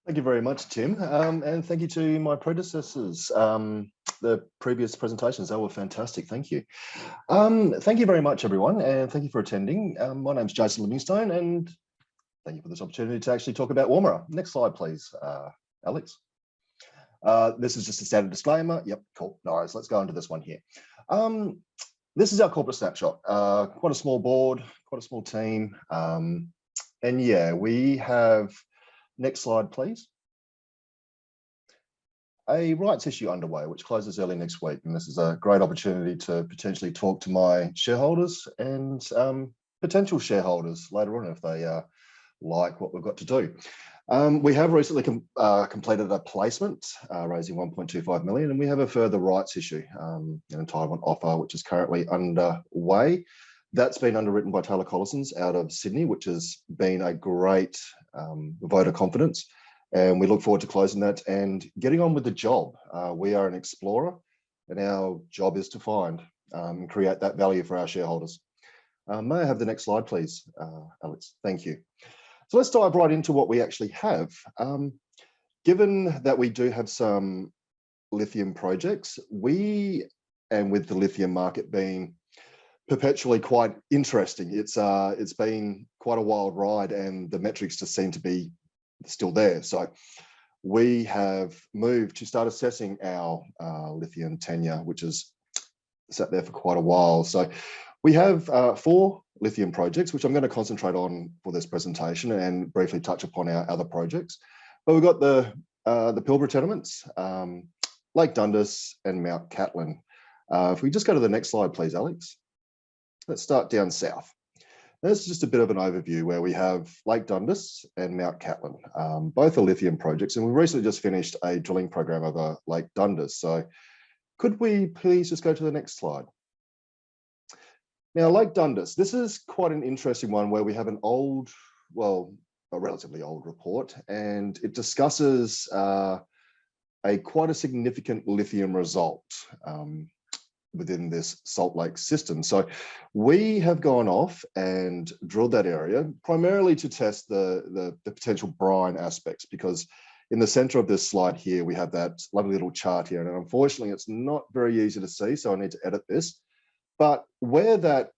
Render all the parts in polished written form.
Thank you very much, Tim, and thank you to my predecessors. The previous presentations, they were fantastic. Thank you. Thank you very much, everyone, and thank you for attending. My name's Jason Livingstone, and thank you for this opportunity to actually talk about Woomera. Next slide, please, Alex. This is just a standard disclaimer. Yep, cool. No worries. Let's go into this one here. This is our corporate snapshot. Quite a small board, quite a small team, and yeah, we have. Next slide, please. A rights issue underway, which closes early next week. And this is a great opportunity to potentially talk to my shareholders and potential shareholders later on if they like what we've got to do. We have recently completed a placement, raising 1.25 million, and we have a further rights issue, an entitlement offer, which is currently underway. That's been underwritten by Taylor Collison's out of Sydney, which has been a great vote of confidence. And we look forward to closing that and getting on with the job. We are an explorer, and our job is to find and create that value for our shareholders. May I have the next slide, please, Alex? Thank you. So let's dive right into what we actually have. Given that we do have some lithium projects, and with the lithium market being perpetually quite interesting. It's been quite a wild ride, and the metrics just seem to be still there. So we have moved to start assessing our lithium tenure, which has sat there for quite a while. So we have 4 lithium projects, which I'm going to concentrate on for this presentation and briefly touch upon our other projects. But we've got the PILBARA tenements, Lake Dundas and Mount Catlin. If we just go to the next slide, please, Alex. Let's start down south. This is just a bit of an overview where we have Lake Dundas and Mount Catlin. Both are lithium projects, and we recently just finished a drilling program over Lake Dundas. So could we please just go to the next slide? Now, Lake Dundas, this is quite an interesting one where we have a relatively old report, and it discusses quite a significant lithium result within this Salt Lake system. So we have gone off and drilled that area primarily to test the potential brine aspects, because in the center of this slide here, we have that lovely little chart here. And unfortunately, it's not very easy to see, so I need to edit this. But where that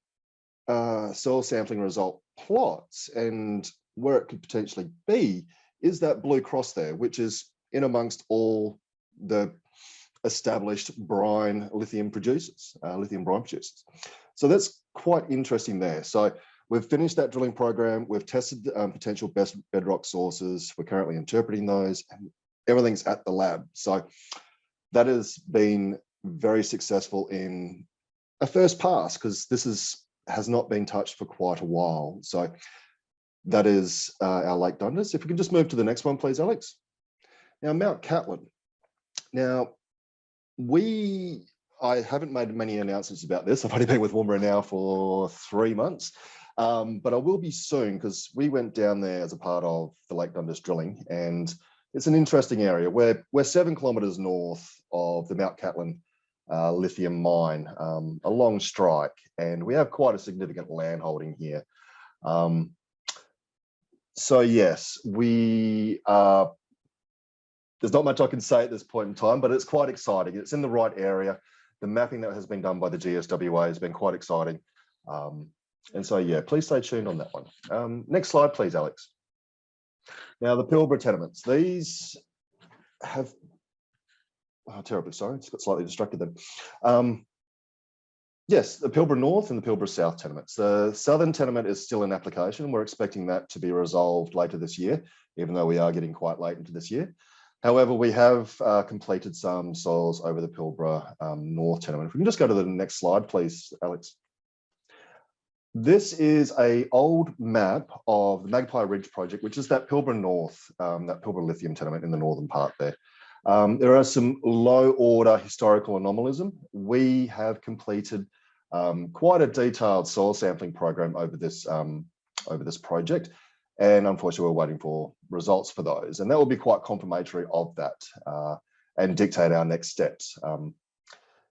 soil sampling result plots and where it could potentially be is that blue cross there, which is in amongst all the established brine lithium producers, lithium brine producers. So that's quite interesting there. So we've finished that drilling program. We've tested potential best bedrock sources. We're currently interpreting those, and everything's at the lab. So that has been very successful in a first pass, because this has not been touched for quite a while. So that is our Lake Dundas. If we can just move to the next one, please, Alex. Now, Mount Catlin. Now, I haven't made many announcements about this. I've only been with Woomera now for 3 months, but I will be soon, because we went down there as a part of the Lake Dundas drilling, and it's an interesting area. We're 7 kilometers north of the Mount Catlin lithium mine, a long strike, and we have quite a significant land holding here. So yes, there's not much I can say at this point in time, but it's quite exciting. It's in the right area. The mapping that has been done by the GSWA has been quite exciting. And so, yeah, please stay tuned on that one. Next slide, please, Alex. Now, the PILBARA tenements. These have, terribly sorry, just got slightly distracted then. Yes, the PILBARA North and the PILBARA South tenements. The southern tenement is still in application. We're expecting that to be resolved later this year, even though we are getting quite late into this year. However, we have completed some soils over the PILBARA North tenement. If we can just go to the next slide, please, Alex. This is an old map of the Magpie Ridge project, which is that PILBARA North, that PILBARA lithium tenement in the northern part there. There are some low order historical anomalism. We have completed quite a detailed soil sampling program over this project. And unfortunately, we're waiting for results for those. And that will be quite confirmatory of that and dictate our next steps.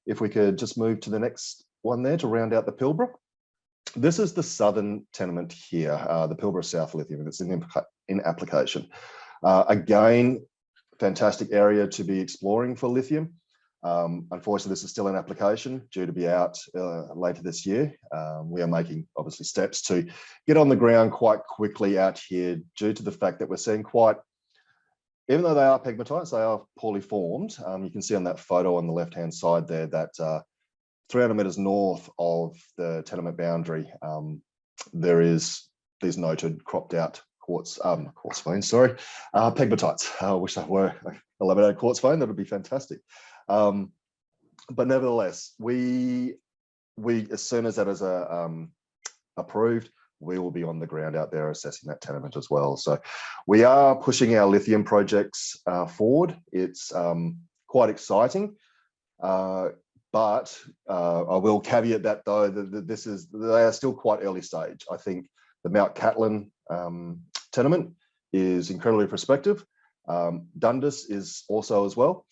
If we could just move to the next one there to round out the PILBARA. This is the southern tenement here, the PILBARA South lithium, and it's in application. Again, fantastic area to be exploring for lithium. Unfortunately, this is still an application due to be out later this year. We are making obviously steps to get on the ground quite quickly out here due to the fact that we're seeing quite, even though they are pegmatites, they are poorly formed. You can see on that photo on the left-hand side there that 300 meters north of the tenement boundary, there is these noted cropped out quartz veins, sorry, pegmatites. I wish they were a laminated quartz vein, that would be fantastic. But nevertheless, we as soon as that is approved, we will be on the ground out there assessing that tenement as well. So we are pushing our lithium projects forward. It's quite exciting, but I will caveat that though that they are still quite early stage. I think the Mount Catlin tenement is incredibly prospective. Dundas is also as well.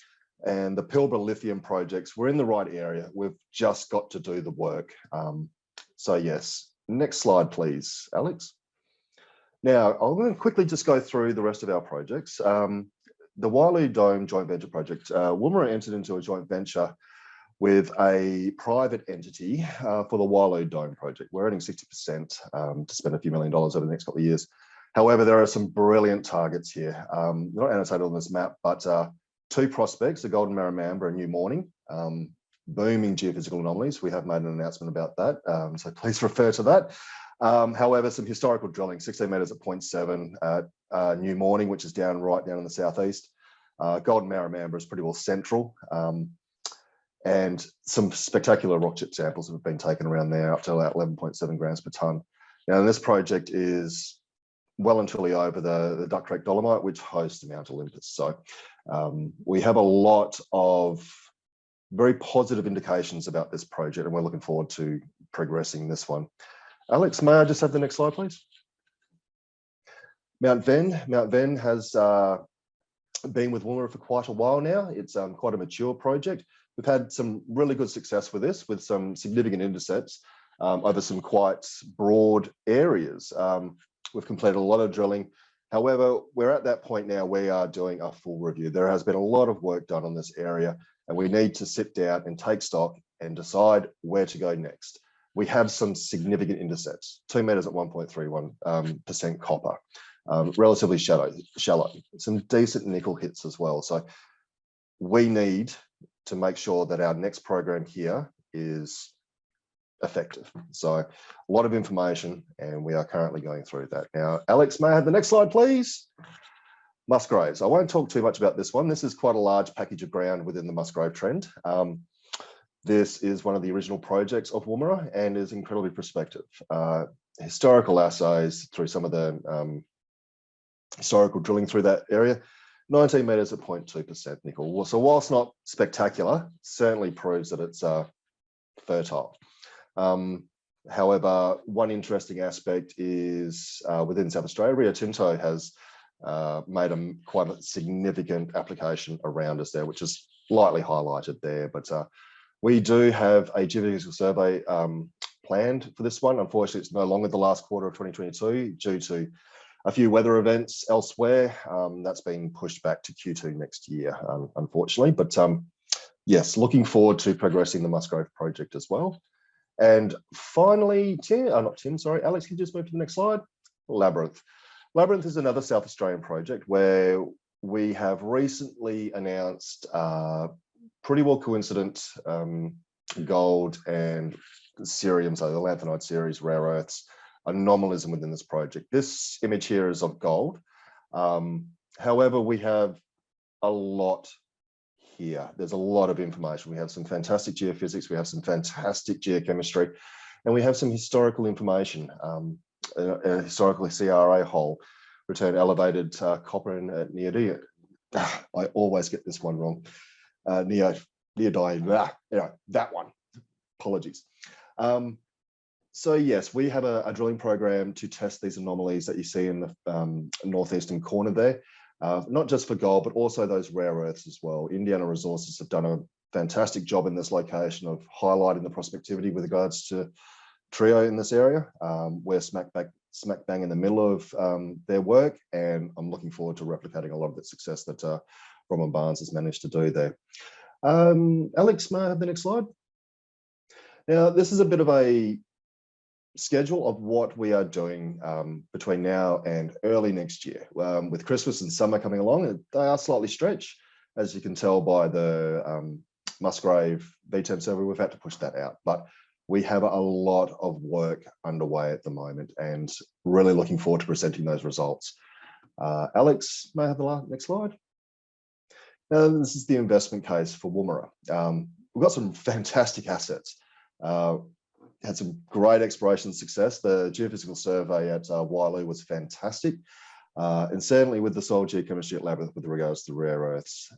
And the PILBARA lithium projects, we're in the right area. We've just got to do the work. So yes, next slide, please, Alex. Now, I'm going to quickly just go through the rest of our projects. The YILGARN joint venture project, Woomera entered into a joint venture with a private entity for the YILGARN project. We're earning 60% to spend a few $1 million over the next couple of years. However, there are some brilliant targets here. Not annotated on this map, but 2 prospects, the Golden Maramamba and New Morning, booming geophysical anomalies. We have made an announcement about that, so please refer to that. However, some historical drilling, 16 meters at 0.7 at New Morning, which is right down in the southeast. Golden Maramamba is pretty well central. And some spectacular rock chip samples have been taken around there up to about 11.7 grams per tonne. Now, this project is well and truly over the Duck Creek Dolomite, which hosts the Mount Olympus. So we have a lot of very positive indications about this project, and we're looking forward to progressing this one. Alex, may I just have the next slide, please? Mount Venn. Mount Venn has been with Woomera for quite a while now. It's quite a mature project. We've had some really good success with this, with some significant intercepts over some quite broad areas. We've completed a lot of drilling. However, we're at that point now, we are doing a full review. There has been a lot of work done on this area, and we need to sit down and take stock and decide where to go next. We have some significant intercepts, 2 meters at 1.31% copper, relatively shallow, some decent nickel hits as well. So we need to make sure that our next program here is effective. So a lot of information, and we are currently going through that. Now, Alex, may I have the next slide, please? Musgraves. I won't talk too much about this one. This is quite a large package of ground within the Musgrave trend. This is one of the original projects of Woomera and is incredibly prospective. Historical assays through some of the historical drilling through that area, 19 meters at 0.2% nickel. So whilst not spectacular, certainly proves that it's fertile. However, one interesting aspect is within South Australia, Rio Tinto has made quite a significant application around us there, which is lightly highlighted there. But we do have a geophysical survey planned for this one. Unfortunately, it's no longer the last quarter of 2022 due to a few weather events elsewhere. That's been pushed back to Q2 next year, unfortunately. But yes, looking forward to progressing the Musgrave project as well. And finally, Alex, can you just move to the next slide? Labyrinth. Labyrinth is another South Australian project where we have recently announced pretty well coincident gold and cerium, so the lanthanide series, rare earths, anomalism within this project. This image here is of gold. However, we have a lot here. There's a lot of information. We have some fantastic geophysics, we have some fantastic geochemistry, and we have some historical information. A historically CRA hole returned elevated copper in neodymium. I always get this one wrong. Neodymium, that one. Apologies. So yes, we have a drilling program to test these anomalies that you see in the northeastern corner there. Not just for gold, but also those rare earths as well. Indiana Resources have done a fantastic job in this location of highlighting the prospectivity with regards to Trio in this area. We're smack smack bang in the middle of their work, and I'm looking forward to replicating a lot of the success that Roman Barnes has managed to do there. Alex, may I have the next slide? Now, this is a bit of a schedule of what we are doing between now and early next year. With Christmas and summer coming along, they are slightly stretched, as you can tell by the MUSGRAVE VTEM survey. We've had to push that out, but we have a lot of work underway at the moment, and really looking forward to presenting those results. Alex, may I have the next slide? This is the investment case for Woomera. We've got some fantastic assets. Had some great exploration success. The geophysical survey at YILGARN was fantastic. And certainly with the soil geochemistry at LABYRINTH with regards to rare earths,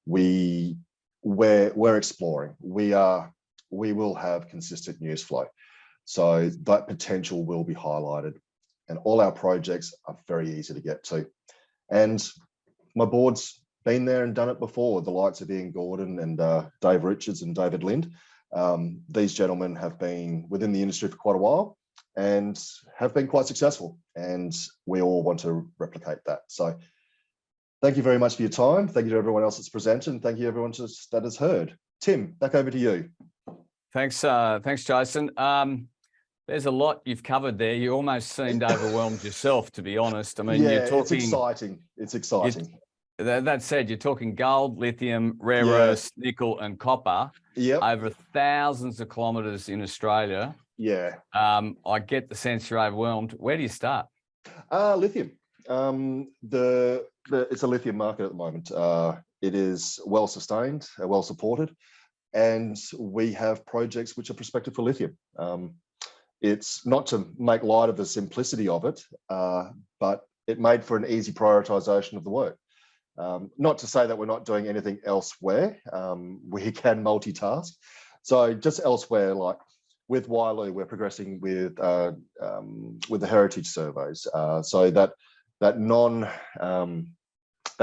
we're exploring. We will have consistent news flow. So that potential will be highlighted, and all our projects are very easy to get to. And my board's been there and done it before, the likes of Ian Gordon and Dave Richards and David Lind. These gentlemen have been within the industry for quite a while and have been quite successful, and we all want to replicate that. So thank you very much for your time. Thank you to everyone else that's presented, and thank you everyone that has heard. Tim, back over to you. Thanks, Jason. There's a lot you've covered there. You almost seemed overwhelmed yourself, to be honest. I mean, yeah, you're talking. It's exciting. It's exciting. That said, you're talking gold, lithium, rare earths, nickel, and copper. Yep. Over thousands of kilometres in Australia. Yeah. I get the sense you're overwhelmed. Where do you start? Lithium. It's a lithium market at the moment. It is well sustained, well supported, and we have projects which are prospective for lithium. It's not to make light of the simplicity of it, but it made for an easy prioritisation of the work. Not to say that we're not doing anything elsewhere. We can multitask. So just elsewhere, like with YILGARN, we're progressing with the heritage surveys. So that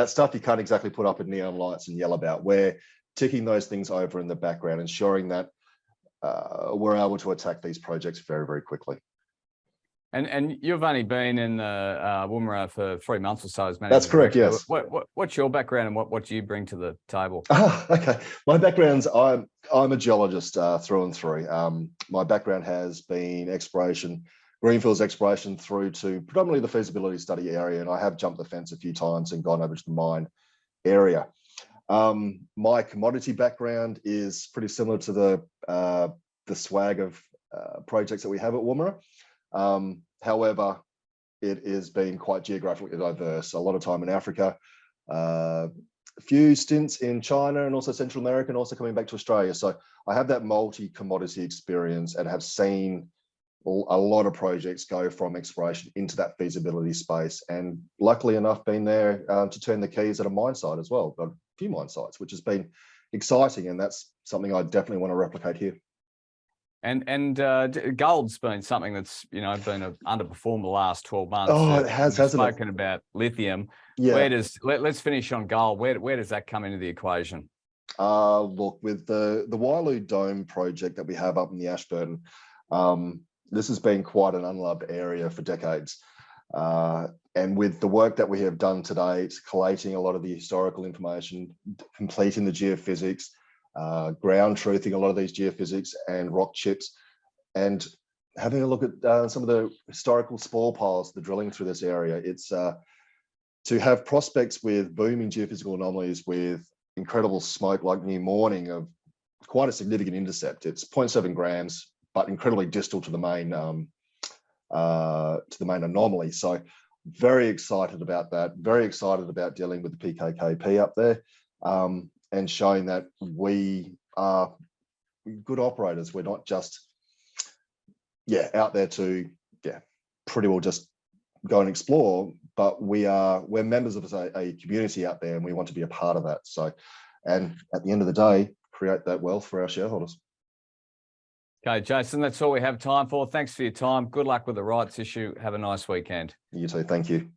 stuff you can't exactly put up in neon lights and yell about. We're ticking those things over in the background, ensuring that we're able to attack these projects very, very quickly. And you've only been in Woomera for 3 months or so as manager. That's correct, yes. What's your background and what do you bring to the table? Okay, my background's, I'm a geologist through and through. My background has been exploration, greenfields exploration through to predominantly the feasibility study area, and I have jumped the fence a few times and gone over to the mine area. My commodity background is pretty similar to the swag of projects that we have at Woomera. However, it has been quite geographically diverse. A lot of time in Africa, a few stints in China and also Central America, and also coming back to Australia. So I have that multi-commodity experience and have seen a lot of projects go from exploration into that feasibility space. And luckily enough, been there to turn the keys at a mine site as well, but a few mine sites, which has been exciting. And that's something I definitely want to replicate here. And gold's been something that's been underperformed the last 12 months. Oh, it has, hasn't it? Spoken about lithium. Yeah. Let's finish on gold. Where does that come into the equation? Look, with the YILGARN Dome project that we have up in the Ashburton, this has been quite an unloved area for decades. And with the work that we have done today, it's collating a lot of the historical information, completing the geophysics, ground truthing a lot of these geophysics and rock chips, and having a look at some of the historical spore piles, the drilling through this area. It's to have prospects with booming geophysical anomalies with incredible smoke like New Morning of quite a significant intercept. It's 0.7 grams, but incredibly distal to the main anomaly. So very excited about that. Very excited about dealing with the PKKP up there. And showing that we are good operators. We're not just, out there to, pretty well just go and explore, but we're members of a community out there, and we want to be a part of that. So, and at the end of the day, create that wealth for our shareholders. Okay, Jason, that's all we have time for. Thanks for your time. Good luck with the rights issue. Have a nice weekend. You too. Thank you.